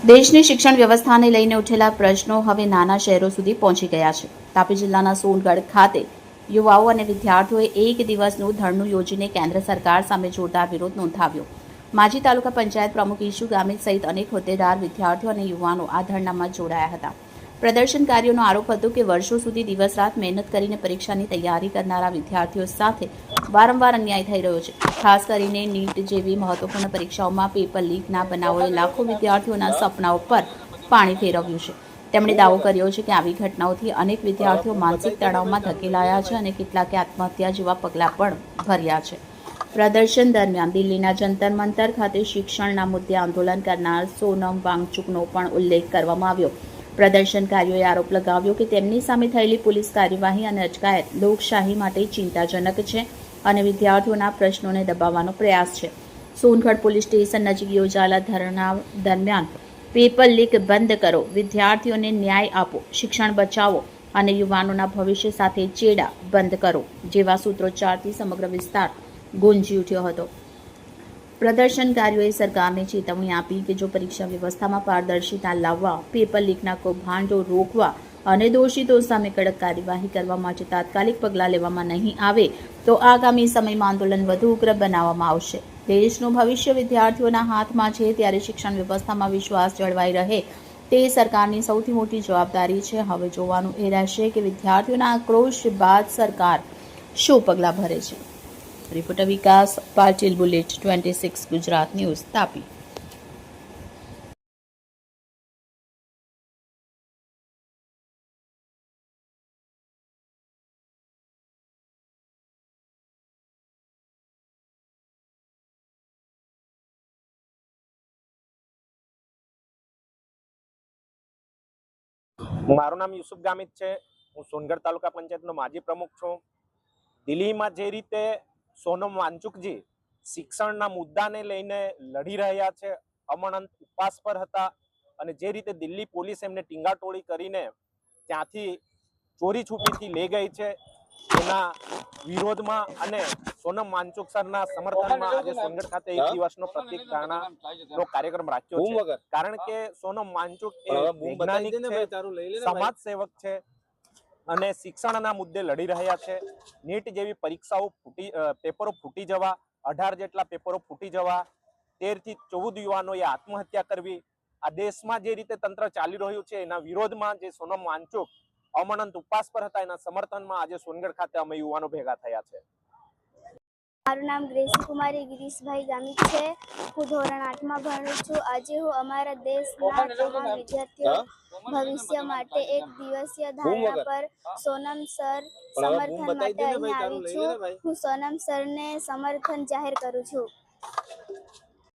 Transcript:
દેશની શિક્ષણ વ્યવસ્થાને લઈને ઉઠેલા પ્રશ્નો હવે નાના શહેરો સુધી પહોંચી ગયા છે। તાપી જિલ્લાના સોનગઢ ખાતે યુવાઓ અને વિદ્યાર્થીઓએ એક દિવસનું ધરણું યોજીને કેન્દ્ર સરકાર સામે જોરદાર વિરોધ નોંધાવ્યો। માજી તાલુકા પંચાયત પ્રમુખ ઈશુ ગામિત સહિત અનેક હોદ્દેદાર, વિદ્યાર્થીઓ અને યુવાનો આ ધરણામાં જોડાયા હતા। પ્રદર્શનકારીઓનો આરોપ હતો કે વર્ષો સુધી દિવસ રાત મહેનત કરીને પરીક્ષાની તૈયારી કરનારા વિદ્યાર્થીઓ સાથે વારંવાર અન્યાય થઈ રહ્યો છે। ખાસ કરીને નીટ જેવી મહત્વપૂર્ણ પરીક્ષાઓમાં પેપર લીકના બનાવોએ લાખો વિદ્યાર્થીઓના સપનાઓ પર પાણી ફેરવ્યું છે। તેમણે દાવો કર્યો છે કે આવી ઘટનાઓથી અનેક વિદ્યાર્થીઓ માનસિક તણાવમાં ધકેલાયા છે અને કેટલાકે આત્મહત્યા જેવા પગલાં પણ ભર્યા છે। પ્રદર્શન દરમિયાન દિલ્હીના જંતર મંતર ખાતે શિક્ષણના મુદ્દે આંદોલન કરનાર સોનમ વાંગચુકનો પણ ઉલ્લેખ કરવામાં આવ્યો। પ્રદર્શનકારીઓએ આરોપ લગાવ્યો કે તેમની સામે થયેલી પોલીસ કાર્યવાહી અને અટકાયત લોકશાહી માટે ચિંતાજનક છે અને વિદ્યાર્થીઓના પ્રશ્નોને દબાવવાનો પ્રયાસ છે। સોનગઢ પોલીસ સ્ટેશન નજીક યોજાયેલા ધરણા દરમિયાન પેપર લીક બંધ કરો, વિદ્યાર્થીઓને ન્યાય આપો, શિક્ષણ બચાવો અને યુવાનોના ભવિષ્ય સાથે ચેડા બંધ કરો જેવા સૂત્રોચ્ચારથી સમગ્ર વિસ્તાર ગુંજી ઉઠ્યો હતો। પ્રદર્શનકારીઓએ સરકારને ચેતવણી આપી કે જો પરીક્ષા વ્યવસ્થામાં પારદર્શિતા લાવવા, પેપર લીકના કૌભાંડો રોકવા અને દોષિતો સામે કડક કાર્યવાહી કરવા માટે તાત્કાલિક પગલાં લેવામાં નહીં આવે તો આગામી સમયમાં આંદોલન વધુ ઉગ્ર બનાવવામાં આવશે। દેશનું ભવિષ્ય વિદ્યાર્થીઓના હાથમાં છે, ત્યારે શિક્ષણ વ્યવસ્થામાં વિશ્વાસ જળવાઈ રહે તે સરકારની સૌથી મોટી જવાબદારી છે। હવે જોવાનું એ રહેશે કે વિદ્યાર્થીઓના આક્રોશ બાદ સરકાર શું પગલાં ભરે છે। રિપોર્ટર વિકાસ પાટીલ, બુલેટ 26 ગુજરાત ન્યૂઝ, તાપી। મારું નામ યુસુફ ગામિત છે। હું સોનગઢ તાલુકા પંચાયતનો માજી પ્રમુખ છું। દિલ્હીમાં જે રીતે સોનમ વાંગચુકજી શિક્ષણના મુદ્દાને લઈને લડી રહ્યા છે, અમનંત ઉપવાસ પર હતા અને જે રીતે દિલ્હી પોલીસ એમને ટીંગાટોળી કરીને ત્યાંથી ચોરી છુપીથી લઈ ગઈ છે, એના વિરોધમાં અને સોનમ વાંગચુક સરના સમર્થનમાં આજે સોનગઢ ખાતે એક દિવસનો પ્રતિક ધરણાનો કાર્યક્રમ રાખ્યો છે। કારણ કે સોનમ વાંગચુક એ વૈજ્ઞાનિક છે, સમાજ સેવક છે અને શિક્ષણના મુદ્દે લડી રહ્યા છે। નીટ જેવી પરીક્ષાઓ પેપરો ફૂટી જવા, 18 જેટલા પેપરો ફૂટી જવા, 13 થી 14 યુવાનોએ આત્મહત્યા કરવી, આ દેશમાં જે રીતે તંત્ર ચાલી રહ્યું છે એના વિરોધમાં જે સોનમ વાંગચુક અમનંત ઉપવાસ પર હતા એના સમર્થનમાં આજે સોનગઢ ખાતે અમે યુવાનો ભેગા થયા છે। મારું નામ ગ્રેસી કુમારી ગિરીશભાઈ ગામિત છે। હું ધોરણ 8માં ભણું છું। આજે હું અમારા દેશના તમામ વિદ્યાર્થીઓ ભવિષ્ય માટે એક દિવસીય ધરણા પર સોનમ સર સમર્થન માટે અહીં આવી છું। હું સોનમ સરને સમર્થન જાહેર કરું છું।